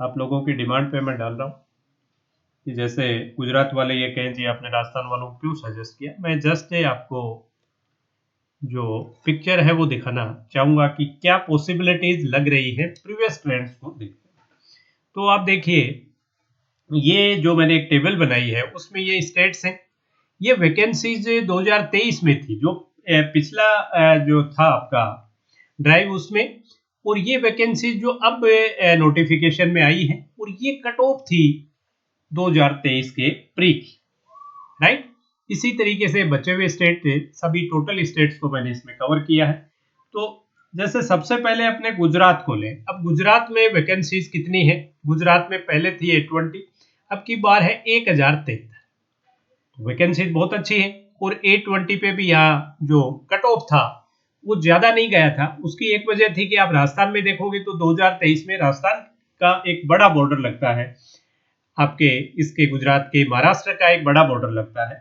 आप लोगों की डिमांड पे मैं डाल रहा हूँ कि जैसे गुजरात वाले ये कहें जी आपने राजस्थान वालों को क्यों सजेस्ट किया। मैं जस्ट आपको जो पिक्चर है वो दिखाना चाहूँगा कि क्या पॉसिबिलिटीज लग रही है प्रीवियस ट्रेंड्स को देख। तो आप देखिए ये जो मैंने एक टेबल बनाई है उसमें ये स्टेट्स हैं। ये वैकेंसीज 2023 में थी जो पिछला जो था आपका ड्राइव उसमें, और ये वैकेंसीज जो अब नोटिफिकेशन में आई है और ये कट ऑफ थी 2023 के प्री की, राइट। इसी तरीके से बचे हुए स्टेट थे, सभी टोटल स्टेट्स को मैंने इसमें कवर किया है। तो जैसे सबसे पहले अपने गुजरात को लें। अब गुजरात में वैकेंसीज कितनी है? गुजरात में पहले थी 820, अब की बार है 1073। वैकेंसीज बहुत अच्छी है और 820 पे भी यहाँ जो कट ऑफ था वो ज्यादा नहीं गया था। उसकी एक वजह थी कि आप राजस्थान में देखोगे तो 2023 में राजस्थान का एक बड़ा बॉर्डर लगता है, आपके इसके गुजरात के महाराष्ट्र का एक बड़ा बॉर्डर लगता है।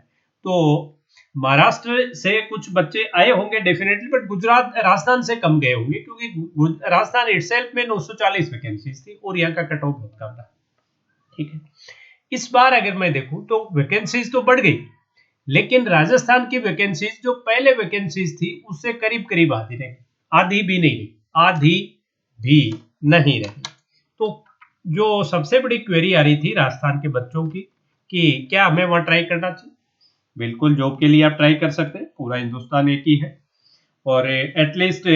तो महाराष्ट्र से कुछ बच्चे आए होंगे डेफिनेटली, बट गुजरात राजस्थान से कम गए होंगे क्योंकि राजस्थान इटसेल्फ में 940 वैकेंसीज थी और यहाँ का कट ऑफ बहुत कम था, ठीक है। इस बार अगर मैं देखूं तो वैकेंसीज तो बढ़ गई, लेकिन राजस्थान की वैकेंसीज जो पहले वैकेंसीज थी उससे करीब करीब आधी रही, आधी भी नहीं रही, आधी भी नहीं रही। तो जो सबसे बड़ी क्वेरी आ रही थी राजस्थान के बच्चों की कि क्या हमें वहां ट्राई करना चाहिए। बिल्कुल जॉब के लिए आप ट्राई कर सकते हैं, पूरा हिंदुस्तान एक ही है। और एटलीस्ट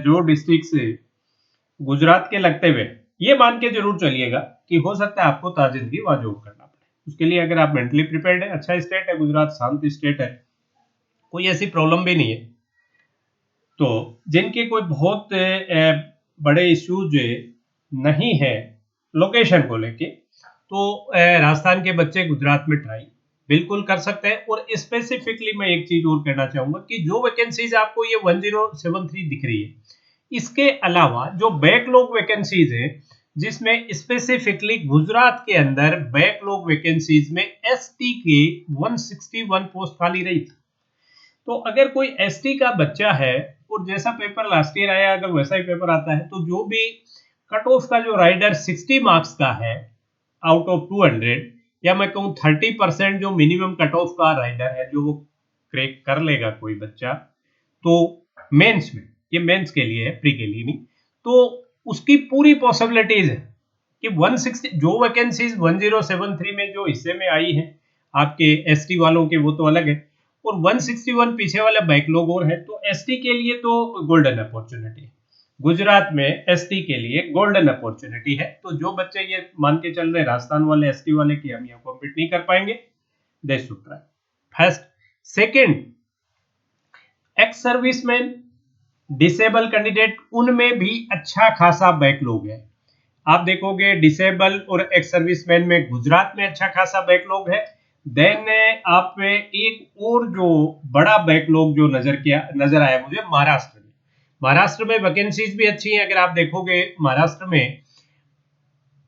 जो डिस्ट्रिक्ट गुजरात के लगते हुए ये मान के जरूर चलिएगा कि हो सकता है आपको ताजिंदगी वहां जॉब करना पड़े। उसके लिए अगर आप मेंटली प्रिपेयर्ड है, अच्छा स्टेट है गुजरात, शांत स्टेट है, कोई ऐसी प्रॉब्लम भी नहीं है। तो जिनके कोई बहुत बड़े इश्यूज नहीं है लोकेशन को लेके, तो राजस्थान के बच्चे गुजरात में ट्राई बिल्कुल कर सकते हैं। और स्पेसिफिकली मैं एक चीज और कहना चाहूंगा कि जो वैकेंसीज आपको ये 1073 दिख रही है, इसके अलावा जो बैकलॉग वैकेंसीज है जिसमें स्पेसिफिकली गुजरात के अंदर बैकलॉग वैकेंसीज में एसटी के 161 पोस्ट खाली रही थी। तो अगर कोई एसटी का बच्चा है और जैसा पेपर लास्ट ईयर आया अगर वैसा ही पेपर आता है, तो जो भी कट ऑफ का जो राइडर 60 मार्क्स का है आउट ऑफ 200, या मैं कहूँ 30% जो मिनिमम कट ऑफ का राइडर है जो वो क्रैक कर लेगा कोई बच्चा, तो मेंस में, ये मेंस के लिए है, प्री के लिए नहीं, तो उसकी पूरी पॉसिबिलिटीज है कि 160 जो वैकेंसीज 1073 में जो हिस्से में आई है आपके एसटी वालों के वो तो अलग है, और 161 पीछे वाला बैकलॉग और है। तो एसटी के लिए तो गोल्डन अपॉर्चुनिटी है, गुजरात में एसटी के लिए गोल्डन अपॉर्चुनिटी है। तो जो बच्चे ये मान के चल रहे राजस्थान वाले एसटी वाले कि हम यहाँ कॉम्पीट नहीं कर पाएंगे, they should try. First, second, ex serviceman, disable candidate, उनमें भी अच्छा खासा बैकलॉग है। आप देखोगे डिसेबल और एक्स सर्विसमैन में गुजरात में अच्छा खासा बैकलॉग है। देन आप एक और जो बड़ा बैकलॉग जो नजर आया मुझे महाराष्ट्र में। महाराष्ट्र में वैकेंसीज भी अच्छी हैं। अगर आप देखोगे महाराष्ट्र में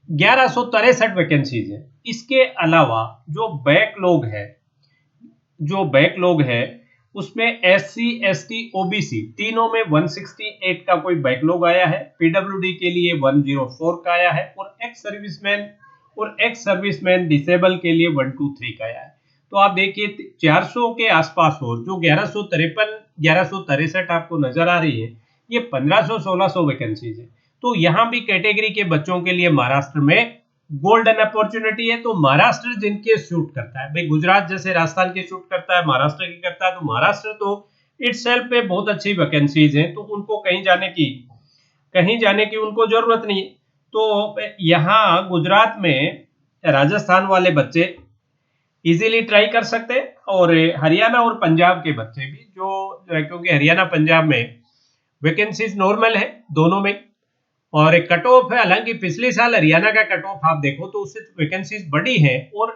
1163 वैकेंसीज है। इसके अलावा जो बैकलॉग है उसमें एससी एसटी ओबीसी तीनों में 168 का कोई बैकलॉग आया है, पीडब्ल्यूडी के लिए 104 का आया है, और एक्स सर्विसमैन डिसेबल के लिए 123 का आया है। तो आप देखिए 400 के आसपास हो, जो 1163 आपको नजर आ रही है, ये 1500-1600 वैकेंसीज है। तो यहाँ भी कैटेगरी के बच्चों के लिए महाराष्ट्र में गोल्डन अपॉर्चुनिटी है। तो महाराष्ट्र जिनके शूट करता है, भाई गुजरात जैसे राजस्थान के शूट करता है, महाराष्ट्र की करता है, तो महाराष्ट्र तो इटसेल्फ पे बहुत अच्छी वैकेंसीज हैं, तो उनको कहीं जाने की उनको जरूरत नहीं है। तो यहाँ गुजरात में राजस्थान वाले बच्चे इजीली ट्राई कर सकते हैं, और हरियाणा और पंजाब के बच्चे भी क्योंकि हरियाणा पंजाब में वैकेंसीज नॉर्मल है दोनों में, और एक कट ऑफ है। हालांकि पिछले साल हरियाणा का कट ऑफ आप देखो तो उससे वैकेंसीज बढ़ी है और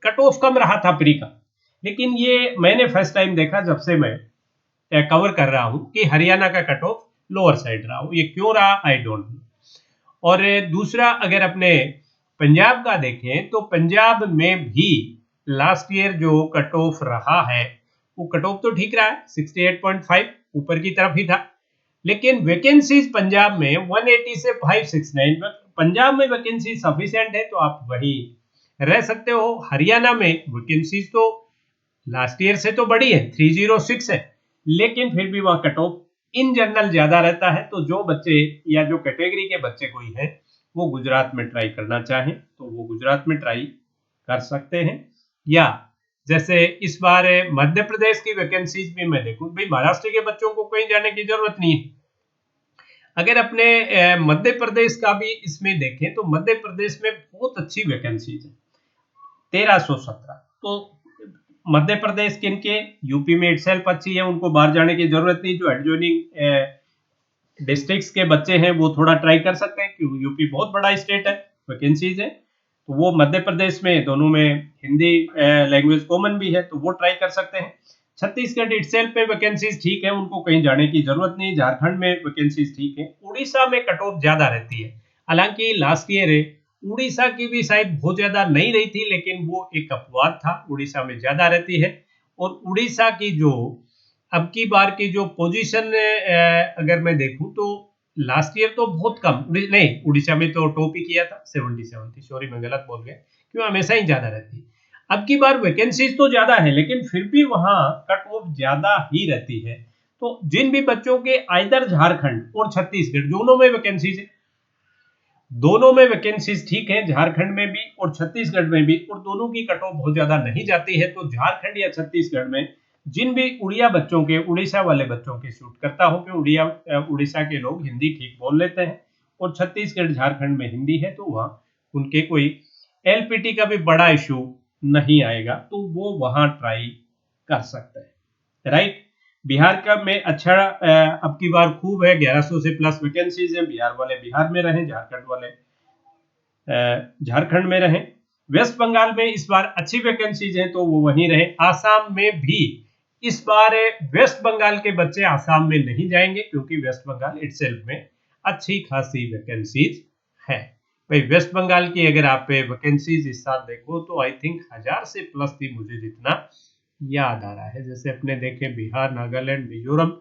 कट ऑफ कम रहा था प्री का। लेकिन ये मैंने फर्स्ट टाइम देखा जब से मैं कवर कर रहा हूं कि हरियाणा का कट ऑफ लोअर साइड रहा हो। ये क्यों रहा आई डोंट नो। और दूसरा अगर अपने पंजाब का देखें तो पंजाब में भी लास्ट ईयर जो कट ऑफ रहा है वो कट ऑफ तो ठीक रहा है, 68.5 ऊपर की तरफ ही था, लेकिन वैकेंसीज पंजाब में 180 से 569 पंजाब में वैकेंसी सफिशिएंट है तो आप वहीं रह सकते हो। हरियाणा में वैकेंसीज तो लास्ट ईयर से तो बढ़ी है, 306 है, लेकिन फिर भी वहां कट ऑफ इन जनरल ज्यादा रहता है। तो जो बच्चे या जो कैटेगरी के बच्चे कोई है वो गुजरात में ट्राई करना चाहें तो वो गुजरात में ट्राई कर सकते हैं। या जैसे इस बार मध्य प्रदेश की वैकेंसीज भी मैं देखूं, भाई महाराष्ट्र के बच्चों को कहीं जाने की जरूरत नहीं है। अगर अपने मध्य प्रदेश का भी इसमें देखें तो मध्य प्रदेश में बहुत अच्छी वैकेंसीज है, 1317। तो मध्य प्रदेश किनके, यूपी में इटसेल्फ अच्छी है, उनको बाहर जाने की जरूरत नहीं। जो एडजॉइनिंग डिस्ट्रिक्ट्स के बच्चे हैं वो थोड़ा ट्राई कर सकते हैं क्योंकि यूपी बहुत बड़ा स्टेट है, वैकेंसीज है। तो वो मध्य प्रदेश में दोनों में हिंदी लैंग्वेज कॉमन भी है तो वो ट्राई कर सकते हैं। छत्तीसगढ़ इटसेल्फ में वैकेंसीज ठीक है, उनको कहीं जाने की जरूरत नहीं। झारखंड में वैकेंसीज ठीक है। उड़ीसा में कट ऑफ ज्यादा रहती है, हालांकि लास्ट ईयर उड़ीसा की भी शायद बहुत ज्यादा नहीं रही थी, लेकिन वो एक अपवाद था, उड़ीसा में ज्यादा रहती है। और उड़ीसा की जो अब की बार की जो पोजीशन अगर मैं देखूं तो लास्ट ईयर तो बहुत कम, नहीं उड़ीसा में तो टॉप ही किया था, 77 थी, सॉरी मैं गलत बोल गया, क्यों हमेशा ही ज्यादा रहती है। अब की बार वैकेंसीज तो ज्यादा है लेकिन फिर भी वहां कट ऑफ ज्यादा ही रहती है। तो जिन भी बच्चों के आइदर झारखंड और छत्तीसगढ़ दोनों में वैकेंसीज है, दोनों में वैकेंसीज ठीक है, झारखंड में भी और छत्तीसगढ़ में भी, और दोनों की कट ऑफ बहुत ज्यादा नहीं जाती है। तो झारखंड या छत्तीसगढ़ में जिन भी उड़िया बच्चों के, उड़ीसा वाले बच्चों के सूट करता हो कि उड़ीसा के लोग हिंदी ठीक बोल लेते हैं और छत्तीसगढ़ झारखंड में हिंदी है तो वहां उनके कोई एलपीटी का भी बड़ा इशू नहीं आएगा, तो वो वहां ट्राई कर सकते हैं, राइट। बिहार का में अच्छा अब की बार खूब है, 1100 से प्लस वैकेंसीज है। बिहार वाले बिहार में रहें, झारखंड वाले झारखंड में रहें। वेस्ट बंगाल में इस बार अच्छी वैकेंसीज हैं तो वो वहीं रहें। आसाम में भी इस बार वेस्ट बंगाल के बच्चे आसाम में नहीं जाएंगे क्योंकि वेस्ट बंगाल इटसेल्फ में अच्छी खासी वैकेंसीज है। भाई वेस्ट बंगाल की अगर आप वैकेंसीज इस साल देखो तो आई थिंक 1000 से प्लस थी, मुझे जितना याद आ रहा है। जैसे अपने देखे बिहार, नागालैंड, मिजोरम,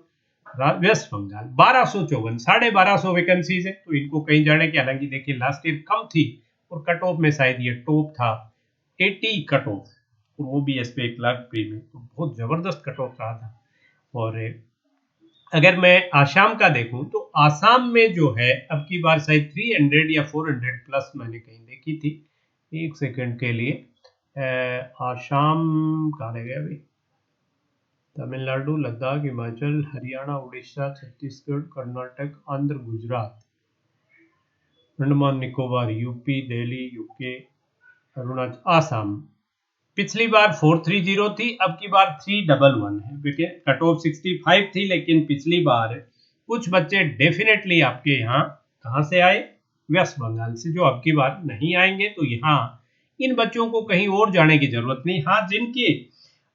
वेस्ट बंगाल 1254, 1250 वैकेंसीज है तो इनको कहीं जाने की, हालांकि देखिए लास्ट ईयर कम थी और कट ऑफ में शायद ये टॉप था 80 कट ऑफ, और वो भी एस पे 1 लाख पे में, तो बहुत जबरदस्त कट ऑफ रहा था। और अगर मैं आसाम का देखूं तो आसाम में जो है अब की बार शायद 300 या 400 प्लस मैंने कहीं देखी थी, एक सेकंड के लिए। आसाम कहाँ रह गया भाई, तमिलनाडु, लद्दाख, हिमाचल, हरियाणा, उड़ीसा, छत्तीसगढ़, कर्नाटक, आंध्र, गुजरात, अंडमान निकोबार, यूपी, दिल्ली, यूके, अरुणाचल, आसाम। पिछली बार 430 थी, अब की बार 311 है। कट ऑफ 65 थी, लेकिन पिछली बार कुछ बच्चे डेफिनेटली आपके यहाँ कहाँ से आए, वेस्ट बंगाल से, जो अब की बार नहीं आएंगे। तो यहाँ इन बच्चों को कहीं और जाने की जरूरत नहीं। हाँ, जिनकी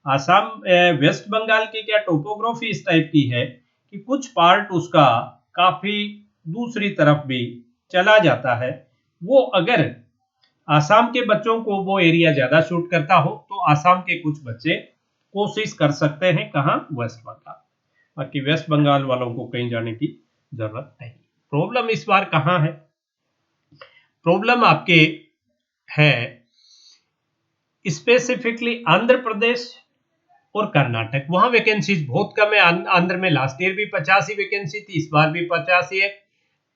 आसाम वेस्ट बंगाल की क्या टोपोग्राफी इस टाइप की है कि कुछ पार्ट उसका काफी दूसरी तरफ भी चला जाता है, वो अगर आसाम के बच्चों को वो एरिया ज्यादा शूट करता हो तो आसाम के कुछ बच्चे कोशिश कर सकते हैं कहाँ, वेस्ट बंगाल। बाकी वेस्ट बंगाल वालों को कहीं जाने की जरूरत नहीं। प्रॉब्लम इस बार कहाँ है, प्रॉब्लम आपके है स्पेसिफिकली आंध्र प्रदेश और कर्नाटक, वहां वैकेंसीज बहुत कम है। आंध्र में लास्ट ईयर भी 85 वैकेंसी थी, इस बार भी 85 है।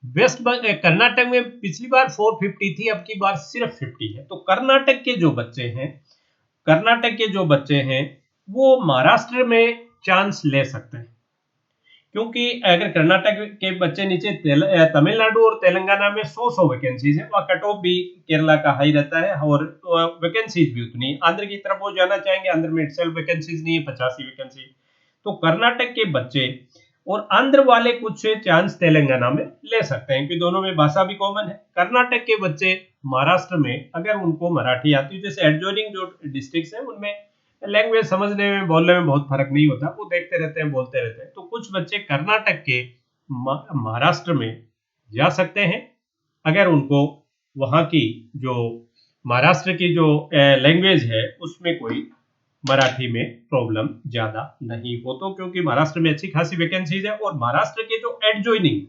कर्नाटक में पिछली बार 450 थी, अब की बार सिर्फ 50 है। तो कर्नाटक के जो बच्चे हैं वो महाराष्ट्र में चांस ले सकते हैं, क्योंकि अगर कर्नाटक के बच्चे नीचे तमिलनाडु और तेलंगाना में 100 वैकेंसीज है, वहाँ कट ऑफ भी केरला का हाई रहता है और वैकेंसीज भी उतनी। आंध्र की तरफ वो जाना चाहेंगे, आंध्र में इटसेल्फ वैकेंसीज नहीं है, 85 वैकेंसी। तो कर्नाटक के बच्चे और आंध्र वाले कुछ चांस तेलंगाना में ले सकते हैं, क्योंकि दोनों में भाषा भी कॉमन है। कर्नाटक के बच्चे महाराष्ट्र में अगर उनको मराठी आती है, जैसे एडजॉइनिंग जो डिस्ट्रिक्ट्स हैं उनमें लैंग्वेज समझने में, बोलने में बहुत फर्क नहीं होता, वो देखते रहते हैं, बोलते रहते हैं। तो कुछ बच्चे कर्नाटक के महाराष्ट्र में जा सकते हैं अगर उनको वहाँ की जो महाराष्ट्र की जो लैंग्वेज है उसमें कोई मराठी में प्रॉब्लम ज्यादा नहीं हो तो, क्योंकि महाराष्ट्र में अच्छी खासी वैकेंसीज है और महाराष्ट्र के जो एडजॉइनिंग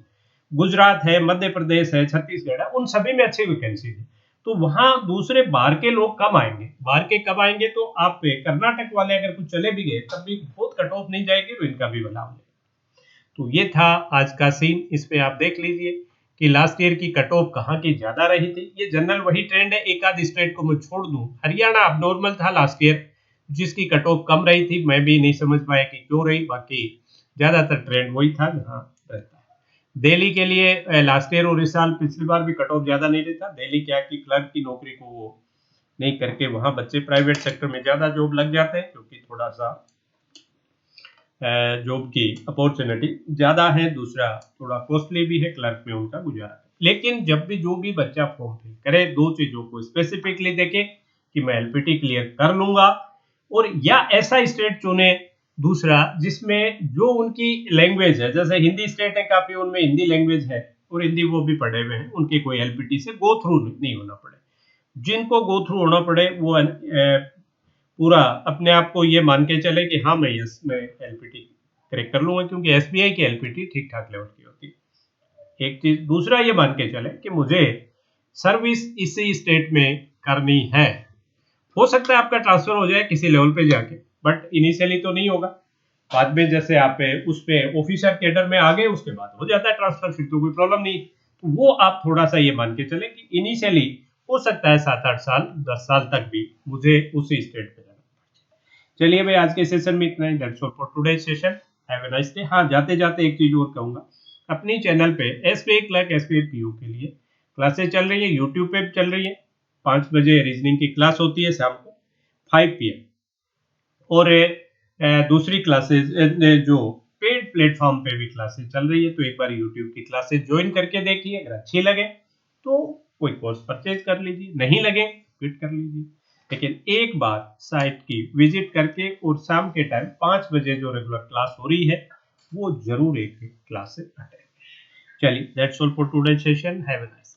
गुजरात है, मध्य प्रदेश है, छत्तीसगढ़ है, उन सभी में अच्छी वैकेंसी थी। तो वहां दूसरे बाहर के लोग कम आएंगे, बाहर के कब आएंगे, तो आप कर्नाटक वाले अगर कुछ चले भी गए तब भी बहुत कट ऑफ नहीं जाएगी, तो इनका भी भला हो जाएगा। तो ये था आज का सीन। इसमें आप देख लीजिए कि लास्ट ईयर की कट ऑफ कहाँ की ज्यादा रही थी। ये जनरल वही ट्रेंड है, एक आध स्टेट को मैं छोड़ दूं, हरियाणा अब नॉर्मल था लास्ट ईयर, जिसकी कट ऑफ कम रही थी। मैं भी नहीं समझ पाया कि क्यों रही, बाकी ज्यादातर ट्रेंड वही था जहाँ रहता है। दिल्ली के लिए लास्ट ईयर और इस साल पिछली बार भी कट ऑफ ज्यादा नहीं रहता। दिल्ली क्या कि क्लर्क की नौकरी को वो नहीं करके वहां बच्चे प्राइवेट सेक्टर में ज्यादा जॉब लग जाते हैं, क्योंकि थोड़ा सा जॉब की अपॉर्चुनिटी ज़्यादा है, दूसरा थोड़ा कॉस्टली भी है, क्लर्क में उनका गुजारा। लेकिन जब भी जो भी बच्चा फॉर्म फिल करे, दो चीज़ों को स्पेसिफिकली देखे कि मैं एलपीटी क्लियर कर लूंगा, और या ऐसा स्टेट चुने दूसरा जिसमें जो उनकी लैंग्वेज है, जैसे हिंदी स्टेट है काफ़ी, उनमें हिंदी लैंग्वेज है और हिंदी वो भी पढ़े हुए हैं, उनके कोई एलपीटी से गो थ्रू नहीं होना पड़े। जिनको गो थ्रू होना पड़े वो पूरा अपने आप को ये मान के चले कि हाँ मैं इसमें एलपीटी क्रैक कर लूंगा, क्योंकि एसबीआई की एलपीटी ठीक ठाक लेवल की होती है। एक चीज, दूसरा ये मान के चले कि मुझे सर्विस इसी स्टेट में करनी है। हो सकता है आपका ट्रांसफर हो जाए किसी लेवल पे जाके, बट इनिशियली तो नहीं होगा। बाद में जैसे आप उस पे ऑफिसर कैडर में आ गए, उसके बाद हो जाता है ट्रांसफर, फिर तो कोई प्रॉब्लम नहीं। तो वो आप थोड़ा सा ये मान के चले कि इनिशियली हो सकता है 7-8 साल 10 साल तक भी मुझे उसी स्टेट पे जाना। चलिए भाई, आज के सेशन में इतना ही। That's all for today session. Have a nice day. हाँ, जाते जाते एक चीज और कहूंगा, अपनी चैनल पे एसबीआई क्लर्क एसबीआई पीओ के लिए क्लासेस चल रही है, यूट्यूब पे चल रही है। 5 बजे रीजनिंग की क्लास होती है शाम को 5 PM, और दूसरी क्लासेस जो पेड प्लेटफॉर्म पे भी क्लासेस चल रही है। तो एक बार यूट्यूब की क्लासेस ज्वाइन करके देखिए, अगर अच्छी लगे तो कोई कोर्स परचेज कर लीजिए, नहीं लगे क्विट कर लीजिए। लेकिन एक बार साइट की विजिट करके और शाम के टाइम 5 बजे जो रेगुलर क्लास हो रही है वो जरूर एक क्लास से अटेंड। चलिए, that's all for today session. Have a nice